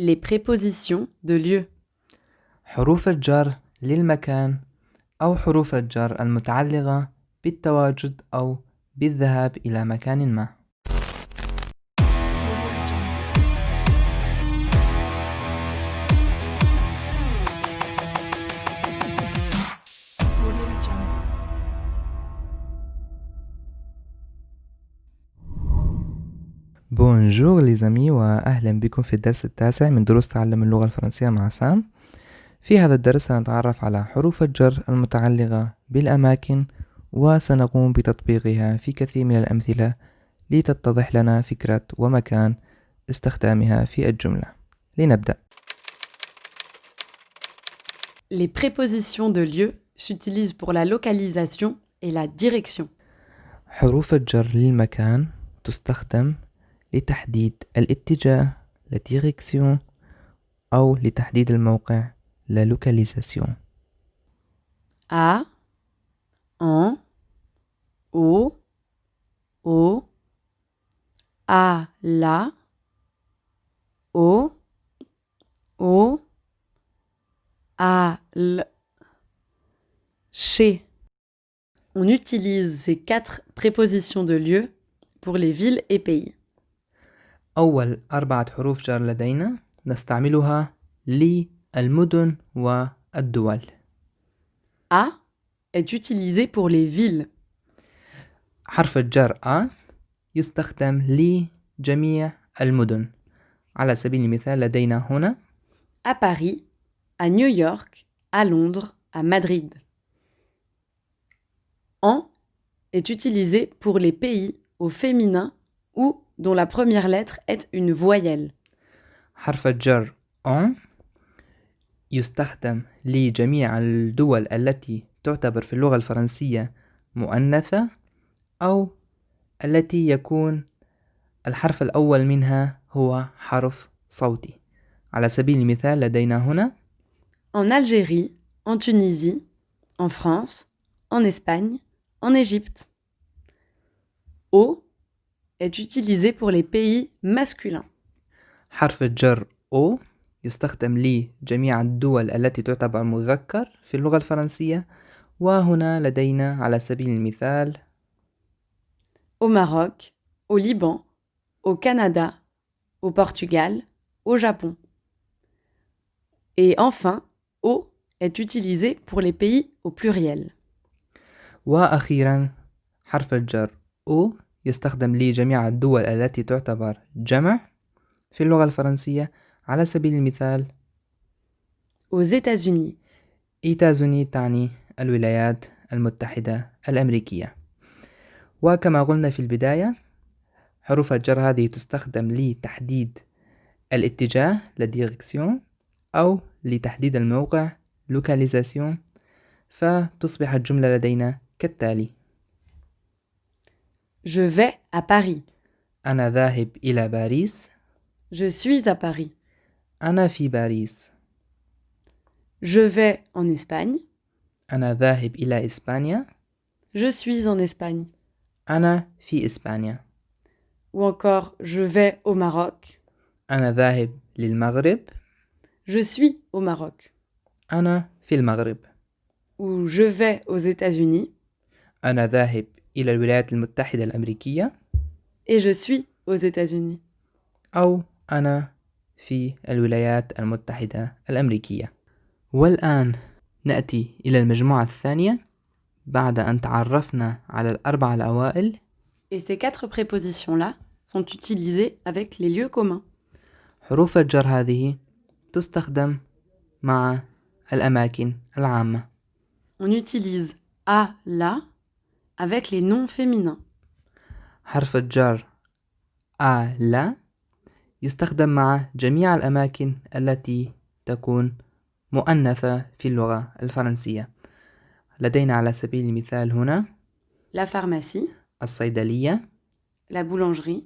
Les prépositions de lieu. حروف الجر للمكان أو حروف الجر المتعلقة بالتواجد أو بالذهاب إلى مكان ما. بونجور les amis وأهلا بكم في الدرس التاسع من دروس تعلم اللغة الفرنسية مع سام. في هذا الدرس سنتعرف على حروف الجر المتعلقة بالأماكن وسنقوم بتطبيقها في كثير من الأمثلة لتتضح لنا فكرة ومكان استخدامها في الجملة. لنبدأ. Les prépositions de lieu s'utilisent pour la localisation et la direction. حروف الجر للمكان تستخدم لتحديد الاتجاه la direction أو لتحديد الموقع la localisation. À, en, au, à la, au, à l, chez. On utilise ces 4 prépositions de lieu pour les villes et pays. أول 4 حروف جر لدينا نستعملها للمدن والدول. A est utilisé pour les villes. حرف الجر A يستخدم لجميع المدن. على سبيل المثال لدينا هنا À Paris, à New York, à Londres, à Madrid. En est utilisé pour les pays au féminin ou dont la première lettre est une voyelle. حرف الجر en يستخدم لجميع الدول التي تعتبر في اللغة الفرنسية مؤنثة أو التي يكون الحرف الأول منها هو حرف صوتي. على سبيل المثال لدينا هنا En Algérie, en Tunisie, en France, en Espagne, en Égypte. O est utilisé pour les pays masculins. حرف الجر O يستخدم لجميع الدول التي تعتبر مذكر في اللغة الفرنسية، وهنا لدينا على سبيل المثال Au Maroc, au Liban, au Canada, au Portugal, au Japon. Et enfin, O est utilisé pour les pays au pluriel. وأخيرا حرف الجر O يستخدم لجميع الدول التي تعتبر جمع في اللغة الفرنسية. على سبيل المثال Aux États-Unis, إيتازوني تعني الولايات المتحدة الأمريكية. وكما قلنا في البداية حروف الجر هذه تستخدم لتحديد الاتجاه la direction أو لتحديد الموقع localisation، فتصبح الجملة لدينا كالتالي: je vais à Paris. أنا ذاهب إلى باريس. Je suis à Paris. أنا في باريس. Je vais en Espagne. أنا ذاهب إلى إسبانيا. Je suis en Espagne. أنا في إسبانيا. Ou encore, je vais au Maroc. أنا ذاهب للمغرب. Je suis au Maroc. أنا في المغرب. Ou je vais aux États-Unis. أنا ذاهب إلى الولايات المتحدة الأمريكية. Et je suis aux États-Unis. أو أنا في الولايات المتحدة الأمريكية. والآن نأتي إلى المجموعة الثانية بعد أن تعرفنا على 4 الأوائل. Et ces 4 prépositions-là sont utilisées avec les lieux communs. حروف الجر هذه تستخدم مع الأماكن العامة. On utilise à, la avec les noms féminins. حرف الجر à la يستخدم مع جميع الأماكن التي تكون مؤنثة في اللغة الفرنسية. لدينا على سبيل المثال هنا La pharmacie, الصيدلية، la boulangerie,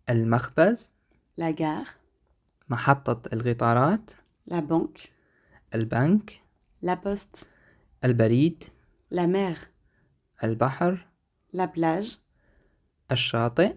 المخبز، la gare, محطة القطارات، la banque, البنك، la poste, البريد، la mer, البحر، la plage, الشاطئ،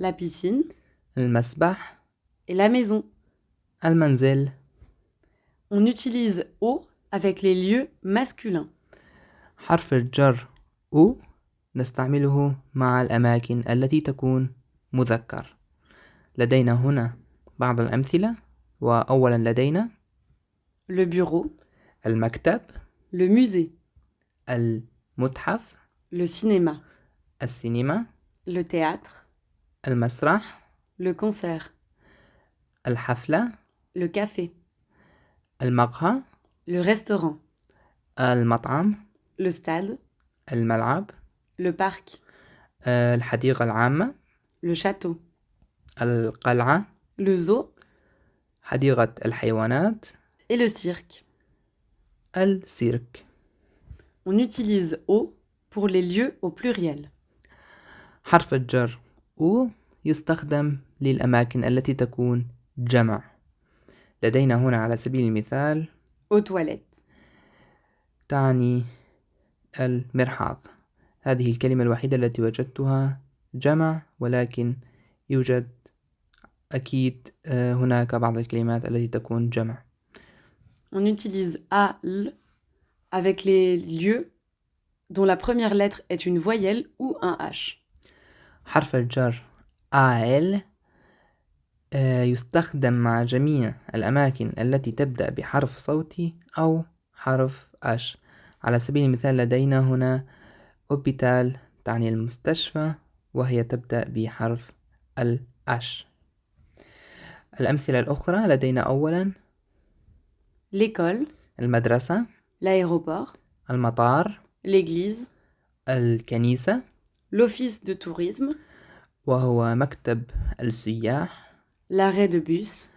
la piscine المسبح، et la maison. المنزل. On utilise au avec les lieux masculins. حرف الجر أو نستعمله مع الأماكن التي تكون مذكر. لدينا هنا بعض الأمثلة، وأولا لدينا Le bureau, المكتب، le musée, المتحف، le cinéma, السينما، le théâtre, المسرح، le concert, الحفلة، le café, المقهى، le restaurant, المطعم، le stade, الملعب، le parc, الحديقة العامة، le château, القلعة، le zoo حديقة الحيوانات، et le cirque. السيرك. On utilise au pour les lieux au pluriel. حرف الجر أو يستخدم للأماكن التي تكون جمع. لدينا هنا على سبيل المثال Aux toilettes, تعني المرحاض. هذه الكلمة الوحيدة التي وجدتها جمع، ولكن يوجد أكيد هناك بعض الكلمات التي تكون جمع. on utilise à l avec les lieux dont la première lettre est une voyelle ou un H. حرف الجر آل يستخدم مع جميع الأماكن التي تبدأ بحرف صوتي أو حرف أش. على سبيل المثال لدينا هنا أوبيتال تعني المستشفى، وهي تبدأ بحرف الأش. الأمثلة الأخرى لدينا أولا L'école, المدرسة، l'aéroport, المطار، l'église, الكنيسة، l'office de tourisme, وهو مكتب السياح، l'arrêt de bus,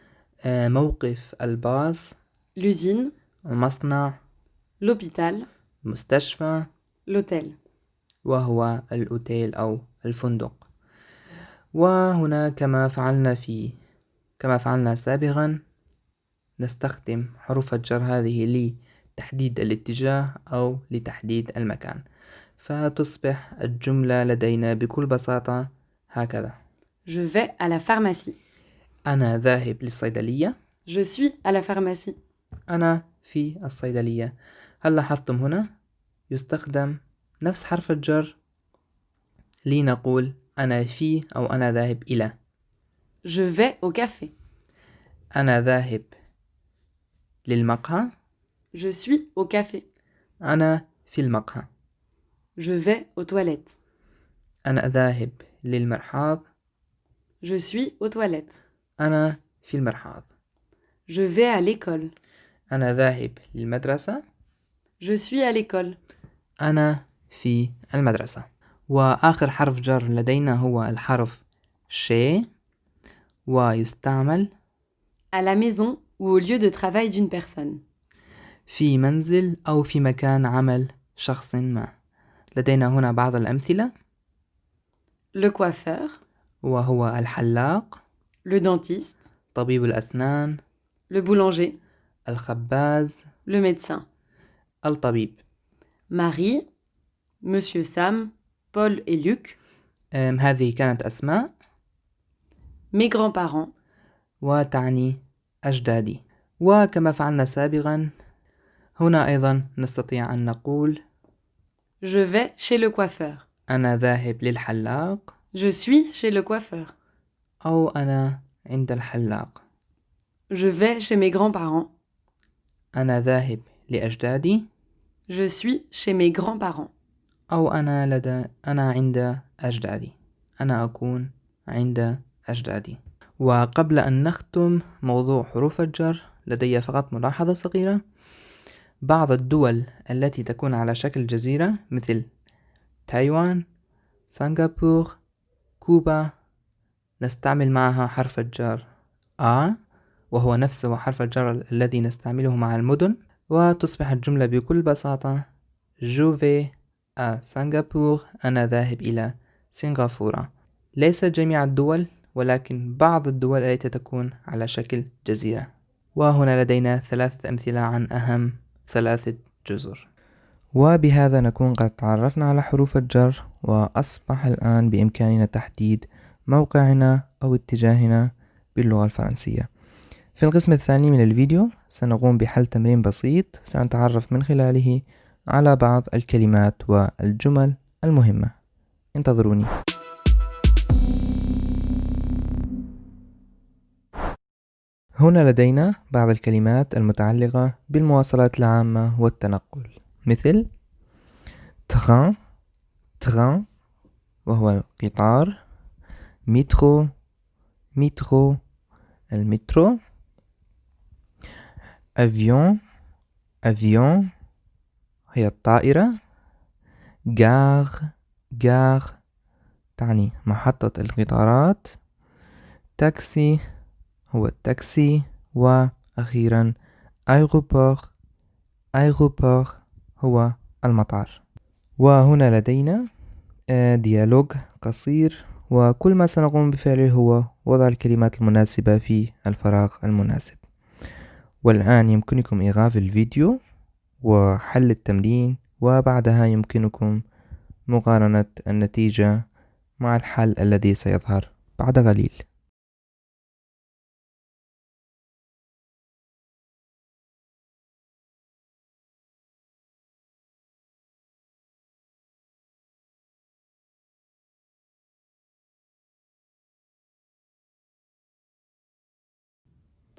موقف الباص، l'usine, المصنع، l'hôpital, المستشفى، l'hôtel. وهو الأوتيل أو الفندق. وهنا كما فعلنا سابقا نستخدم حروف الجر هذه لتحديد الاتجاه أو لتحديد المكان، فتصبح الجملة لدينا بكل بساطة هكذا: Je vais à la pharmacie. أنا ذاهب للصيدلية. Je suis à la pharmacie. أنا في الصيدلية. هل لاحظتم هنا يستخدم نفس حرف الجر لنقول أنا في أو أنا ذاهب إلى. Je vais au café. أنا ذاهب للمقهى. Je suis au café. أنا في المقهى. Je vais aux toilettes. أنا ذاهب للمرحاض. Je suis aux toilettes. أنا في المرحاض. Je vais à l'école. أنا ذاهب للمدرسة. Je suis à l'école. أنا في المدرسة. وآخر حرف جر لدينا هو الحرف شي، ويستعمل À la maison ou au lieu de travail d'une personne. في منزل أو في مكان عمل شخص ما. لدينا هنا بعض الأمثلة: Le coiffeur, وهو الحلاق، le dentiste, طبيب الأسنان، le boulanger, الخباز، le médecin. الطبيب. Marie, Monsieur Sam, Paul et Luc, هذه كانت أسماء mes grands-parents, وتعني أجدادي. وكما فعلنا سابقا هنا أيضا نستطيع أن نقول je vais chez le coiffeur. أنا ذاهب للحلاق، Je suis chez le coiffeur. أو أنا عند الحلاق. Je vais chez mes grands-parents. أنا ذاهب لأجدادي. Je suis chez mes grands-parents. أو أنا عند أجدادي. أنا أكون عند أجدادي. وقبل أن نختم موضوع حروف الجر لدي فقط ملاحظة صغيرة: بعض الدول التي تكون على شكل جزيرة مثل تايوان، سنغافورة، كوبا نستعمل معها حرف الجر وهو نفسه حرف الجر الذي نستعمله مع المدن، وتصبح الجملة بكل بساطة Je vais à سنغافورة. أنا ذاهب إلى سنغافورة. ليس جميع الدول، ولكن بعض الدول التي تكون على شكل جزيرة. وهنا لدينا 3 أمثلة عن أهم 3 جزر. وبهذا نكون قد تعرفنا على حروف الجر، وأصبح الآن بإمكاننا تحديد موقعنا أو اتجاهنا باللغة الفرنسية. في القسم الثاني من الفيديو سنقوم بحل تمرين بسيط سنتعرف من خلاله على بعض الكلمات والجمل المهمة. انتظروني. هنا لدينا بعض الكلمات المتعلقة بالمواصلات العامة والتنقل، مثل تران، تران وهو القطار، مترو، مترو المترو، أفيون، أفيون هي الطائرة، غار، غار تعني محطة القطارات، تاكسي هو التاكسي، وأخيرا أيروبور، أيروبور هو المطار. وهنا لدينا ديالوج قصير، وكل ما سنقوم بفعله هو وضع الكلمات المناسبة في الفراغ المناسب. والآن يمكنكم إيقاف الفيديو وحل التمرين، وبعدها يمكنكم مقارنة النتيجة مع الحل الذي سيظهر بعد قليل.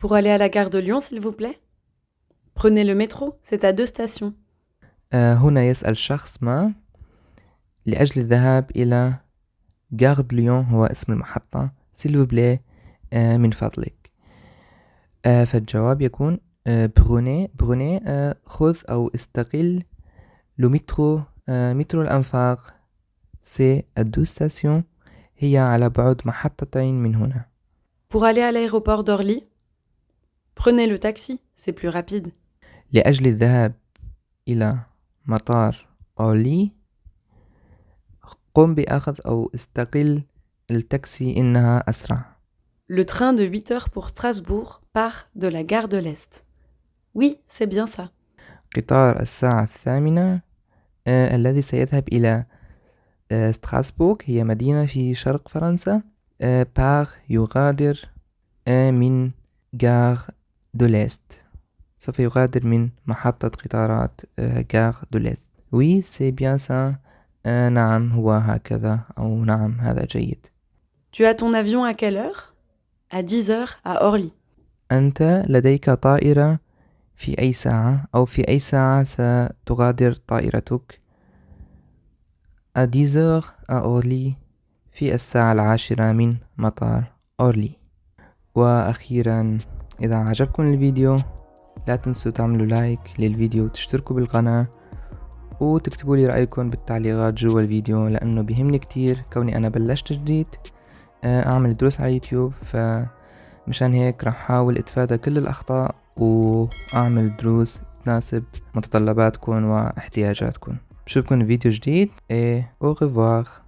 Pour aller à la gare de Lyon, s'il vous plaît? Prenez le métro, c'est à 2 stations. هنا يسأل شخص ما لأجل الذهاب إلى غارد ليون هو اسم المحطة، سيلفوبلي من فضلك. فالجواب يكون بروني، بروني خذ أو استقل. لو مترو، مترو الأنفاق، سي الدو ستاسيون هي على بعد محطتين من هنا. Pour aller à l'aéroport d'Orly, prenez le taxi, c'est plus rapide. لأجل الذهاب إلى مطار أورلي قم بأخذ أو استقل التاكسي إنها أسرع. Le train de 8 heures pour Strasbourg part de la gare de l'Est. Oui, c'est bien ça. قطار الساعة 8 الذي سيذهب إلى ستراسبورغ، هي مدينة في شرق فرنسا. باغ يغادر من غار دو ليست، سوف يغادر من محطة قطارات غار دو ليست. وي سي بيان سا، نعم هو هكذا، أو نعم هذا جيد. Tu as ton avion à quelle heure? À 10 heures à Orly. أنت لديك طائرة في أي ساعة، أو في أي ساعة ستغادر طائرتك؟ à 10 heures à أورلي، في الساعة 10 من مطار أورلي. وأخيرا إذا عجبكم الفيديو لا تنسوا تعملوا لايك للفيديو وتشتركوا بالقناة وتكتبوا لي رأيكم بالتعليقات جوا الفيديو، لأنه بيهمني كتير كوني أنا بلشت جديد أعمل دروس على يوتيوب، فمشان هيك راح أحاول أتفادى كل الأخطاء وأعمل دروس تناسب متطلباتكم واحتياجاتكم. بشوفكم في فيديو جديد. au revoir.